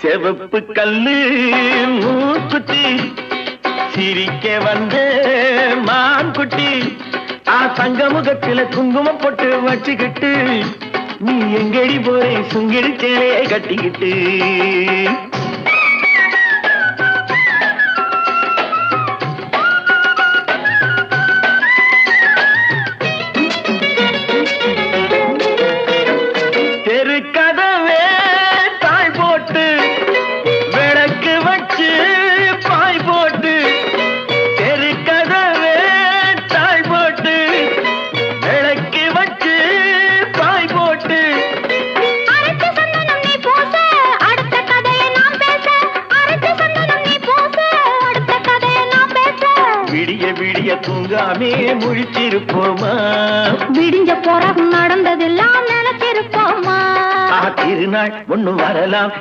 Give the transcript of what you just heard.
செவப்பு கல்லு மூக்குத்தி சிரிக்க வந்த மான்குட்டி சங்க முகத்தில குங்குமம் போட்டு வச்சுக்கிட்டு நீ எங்கடி போறே சுங்கிடி சேலையை கட்டிக்கிட்டு தெருக்கதவே தாய் போட்டு விளக்கு வச்சு பாய் போட்டு தெருக்கதவே தாய் போட்டு விளக்கு வச்சு பாய் போட்டு விடிய விடிய தூங்காமே முழிச்சிருப்போமா விடிஞ்ச போற நடந்ததெல்லாம் நினைச்சிருப்போமா திருநாள் ஒண்ணு வரலாம்